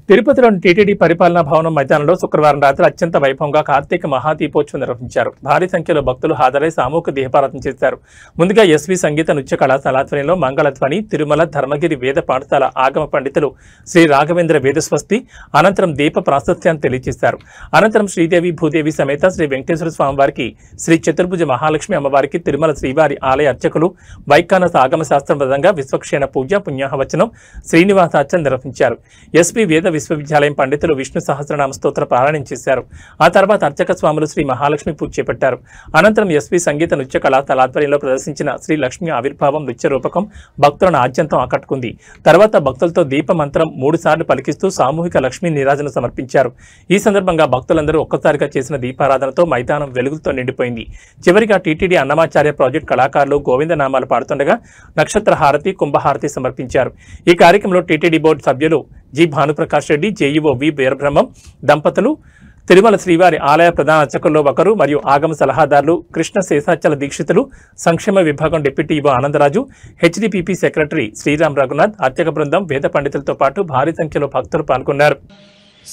తిరుపతిలోని టీటీడీ పరిపాలనా భవనం మైదానంలో శుక్రవారం రాత్రి అత్యంత వైభవంగా కార్తీక మహాదీపోత్సవం నిర్వహించారు. భారీ సంఖ్యలో భక్తులు హాజరై సామూహిక దీపారాధన చేశారు. ముందుగా ఎస్వి సంగీత నృత్య కళాశాల ఆధ్వర్యంలో మంగళధ్వని, తిరుమల ధర్మగిరి వేద పాఠశాల ఆగమ పండితులు శ్రీ రాఘవేంద్ర వేదస్వస్తి అనంతరం దీప ప్రాశస్త్యాన్ని తెలియజేశారు. అనంతరం శ్రీదేవి భూదేవి సమేత శ్రీ వెంకటేశ్వర స్వామివారికి, శ్రీ చతుర్భుజ మహాలక్ష్మి అమ్మవారికి, తిరుమల శ్రీవారి ఆలయ అర్చకులు వైఖానస ఆగమ శాస్త్రబద్ధంగా విశ్వక్షేణ పూజ, పుణ్యాహవచనం, శ్రీనివాసార్చన నిర్వహించారు. ఎస్వి వేద విశ్వవిద్యాలయం పండితులు విష్ణు సహస్రనామ స్తోత్ర పారాయణం చేశారు. ఆ తర్వాత అర్చక స్వాములు శ్రీ మహాలక్ష్మి పూజ చేపట్టారు. అనంతరం ఎస్వి సంగీత నృత్య కళాశాల ఆధ్వర్యంలో ప్రదర్శించిన శ్రీ లక్ష్మి ఆవిర్భావం నృత్య రూపకం భక్తులను ఆద్యంతం ఆకట్టుకుంది. తర్వాత భక్తులతో దీప మంత్రం 3 సార్లు పలికిస్తూ సామూహిక లక్ష్మీ నీరాజన సమర్పించారు. ఈ సందర్భంగా భక్తులందరూ ఒక్కసారిగా చేసిన దీపారాధనతో మైదానం వెలుగులతో నిండిపోయింది. చివరిగా టీటీడీ అన్నమాచార్య ప్రాజెక్టు కళాకారులు గోవిందనామాలు పాడుతుండగా నక్షత్ర హారతి, కుంభహారతి సమర్పించారు. ఈ కార్యక్రమంలో టీటీడీ బోర్డు సభ్యులు జి భానుప్రకాష్ రెడ్డి, జేఈఓ వి వీరబ్రహ్మం దంపతులు, తిరుమల శ్రీవారి ఆలయ ప్రధాన అర్చకుల్లో ఒకరు మరియు ఆగమ సలహాదారులు కృష్ణ శేషాచల దీక్షితులు, సంక్షేమ విభాగం deputy EO Anandaraju, HDPP secretary Sriram Raghunath, అర్చక బృందం, వేద పండితులతో పాటు భారీ సంఖ్యలో భక్తులు పాల్గొన్నారు.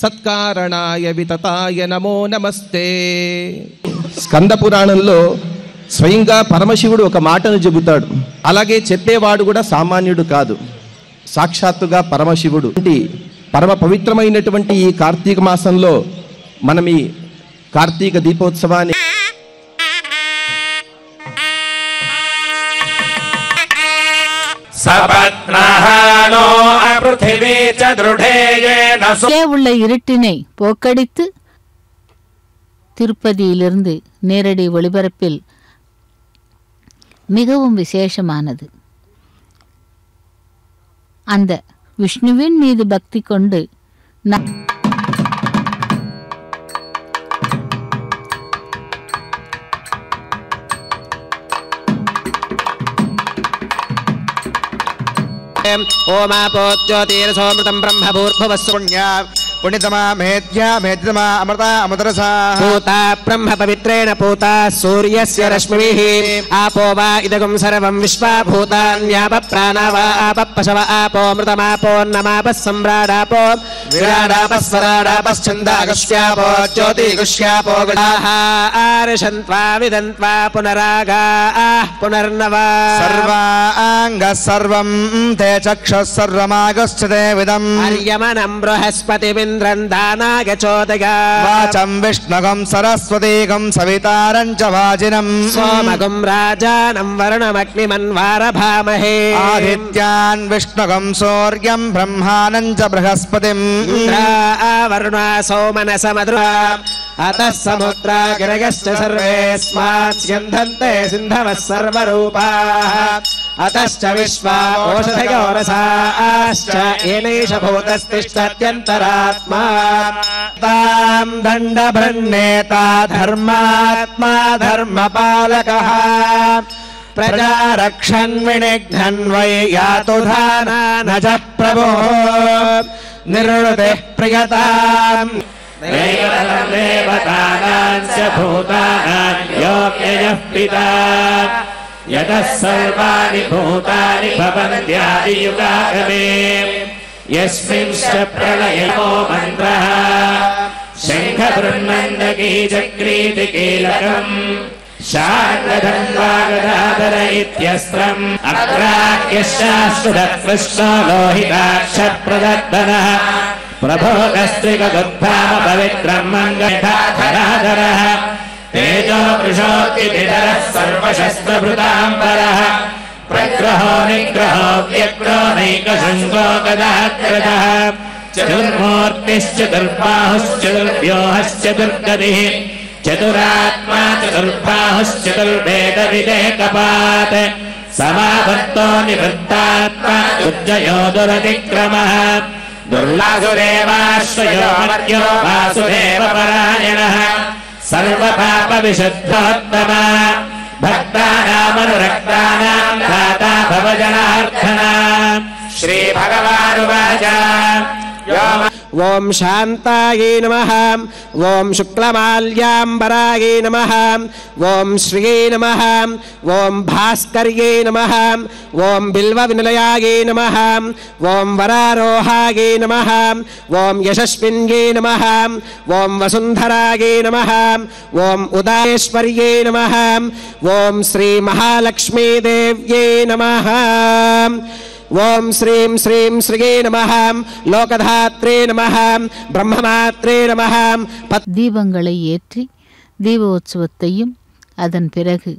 సత్కారణాయ వితతాయ నమో నమస్తే. స్కంద పురాణంలో స్వయంగా పరమశివుడు ఒక మాటను చెబుతాడు. అలాగే చెప్పేవాడు కూడా సామాన్యుడు కాదు, సాక్షాత్తుగా పరమశివుడు. పరమ పవిత్రమైనటువంటి ఈ కార్తీక మాసంలో మనం ఈ కార్తీక దీపోత్సవాన్ని உள்ள இருட்டினை போக்கடித்து திருப்பதியிலிருந்து நேரடி ஒளிபரப்பில் மிகவும் விசேஷமானது. அந்த விஷ்ணுவின் மீது பக்தி கொண்டு ओमापो ज्योतिरसोमृतं ब्रह्मभूर्भुवस्सुण्या पुण्यतमा मेध्या मेध्यतमा अमृता अमृतरसा पूता ब्रह्म पवित्रेण पूता सूर्यस्य रश्मिभिः आपो वा इदगुं सर्वं विश्वा भूतान्याप प्राणावा आप पशव आपो मृतमापोन्नमापः सम्राडापो विराडापस्वराडापश्चन्दागस्यापो ज्योतिगुष्यापो गणाः आर्षन्त्वा विदन्त्वा पुनरागाः पुनर्नवा सर्वाङ्गः सर्वं ते चक्षुः सर्वमागच्छते विदम् अर्यमनं बृहस्पतिमिन्द्रं दानागचोदया वाचं विष्णुगं सरस्वतीगं सवितारं च वाजिनं सोमगं राजानं वरुणमग्निमन्वारभामहे आदित्यान् विष्णुगं सूर्यं ब्रह्मानं च बृहस्पतिम् वरुणा सोमनसमद्रुवा अतः समुद्रा गिरगश्च सर्वेऽस्मात् स्यन्धन्ते सिन्धवः सर्वरूपाः अतश्च विश्वा ओषधयोरसाश्च येनैष भूतस्तिष्ठत्यन्तरात्मा तां दण्डभृन्नेता धर्मात्मा धर्मपालकः प्रजा रक्षन् विनिघ्नन् वै यातु धाना न च प्रभुः निर्वृतिः प्रियताम् देवतानाञ्च भूतानां योग्ययः पिता यतः सर्वाणि भूतानि भवन्त्यादियुगागमे यस्मिंश्च प्रलयो मन्त्रः शङ्खबृह्मन्दकीचक्रीतिकीलकम् शार्ङ्गधन्वागदाधर इत्यस्त्रम् अग्राह्यशाश्वतकृष्णो लोहिताक्षप्रदत्तनः प्रभोगस्त्रिगुद्धाम पवित्रम् मङ्गलधराधरः तेजो वृषोऽतिधरः सर्वशस्त्रभृताम्बरः प्रग्रहो निग्रहो व्यग्रो नैकशङ्को गदाग्रदः चतुर्मूर्तिश्चतुर्बाहुश्चतुर्व्योहश्चतुर्गतिः चतुरात्मा चतुर्बाहुश्चतुर्वेदविदेकपात् समाभक्तो निवृत्तात्मा दुर्जयो दुरतिक्रमः दुर्लासुरेवाश्रयो मर्यो वासुदेवपरायणः सर्वपापविशुद्धोत्तमा भक्तानामनुरक्तानां दाता भवजनार्दना श्रीभगवानुवाच ఓం శాంతాయే నమః ఓం శుక్లమాల్యాంబరాయే నమః ఓం శ్రియే నమః ఓం భాస్కర్యే నమః ఓం బిల్వ వినిలయాయే నమః ఓం వరారోహాయే నమః ఓం యశస్విన్యే నమః ఓం వసుంధరాయే నమః ఓం ఉదయేశ్వర్యే నమః ఓం శ్రీ మహాలక్ష్మీదేవ్యే నమః ఓం శ్రీం శ్రీం శ్రీయే నమః లోకధాత్రే నమః బ్రహ్మమాత్రే నమః. தீபங்களை ஏற்றி தீபோத்சவத்தையும் அதன் பிறகு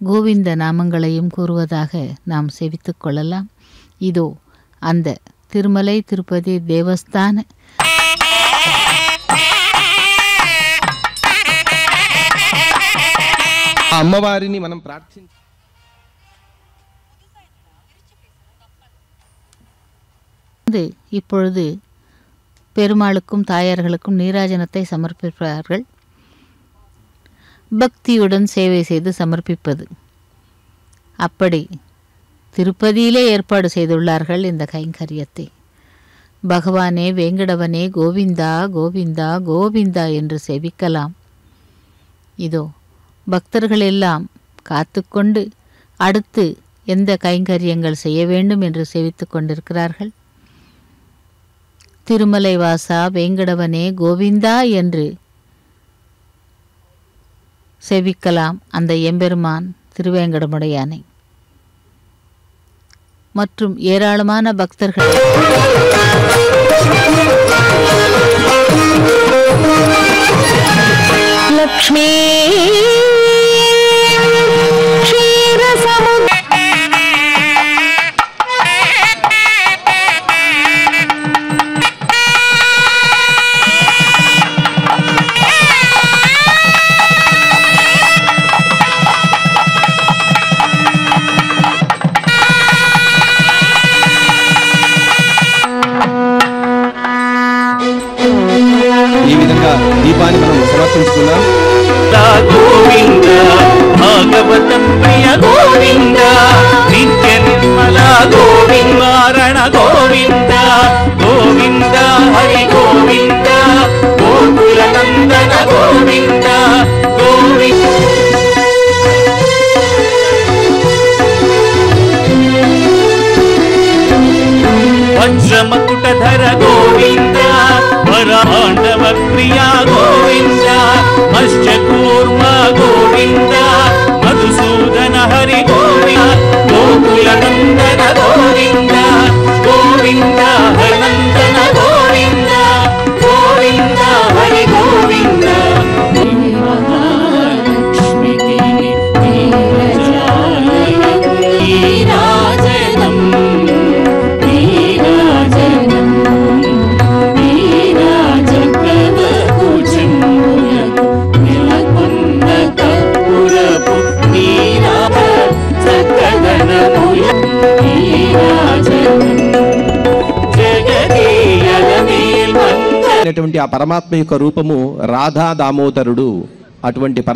கோவிந்த நாமங்களையும் கூறுவதாக நாம் செவித்துக் கொள்ளலாம். இதோ அந்த తిరుమలై తిరుపతి దేవస్థాన అమ్మవారిని మనం ప్రార్థించి இப்பொழுது பெருமாளுக்கும் தாயார்களுக்கும் நீராஜனத்தை சமர்ப்பிப்பார்கள். பக்தியுடன் சேவை செய்து சமர்ப்பிப்பது. அப்படி திருப்பதியிலே ஏற்பாடு செய்துள்ளார்கள் இந்த கைங்கரியத்தை. பகவானே வேங்கடவனே கோவிந்தா கோவிந்தா கோவிந்தா என்று செபிக்கலாம். இதோ பக்தர்கள் எல்லாம் காத்துக்கொண்டு அடுத்து எந்த கைங்கரியங்கள் செய்ய வேண்டும் என்று செவித்து கொண்டிருக்கிறார்கள். திருமலை வாசா வேங்கடவனே கோவிந்தா என்று செவிக்கலாம் அந்த எம்பெருமான் திருவேங்கடமுடையானை. மற்றும் ஏராளமான பக்தர்கள் லக்ஷ்மி దీపాన్ని మనం సమర్పించుకున్నాం. గోవింద భాగవత ప్రియ గోవింద నిత్య నిర్మల గోవిందారణ గోవింద గోవింద హరి గోవింద గోకుల నందన గోవింద గోవింద వజ్రమకుటధర గోవింద వరమాండవ ప్రియా గోవింద మత్స్యకూర్మ గోవింద మధుసూదన హరి గోవింద గోకుల నందన గోవింద గోవింద హరినందన గోవింద గోవింద హరి గోవింద మహాలక్ష్మికి నీరాజనం ఆ పరమాత్మ యొక్క రూపము రాధా దామోదరుడు. అటువంటి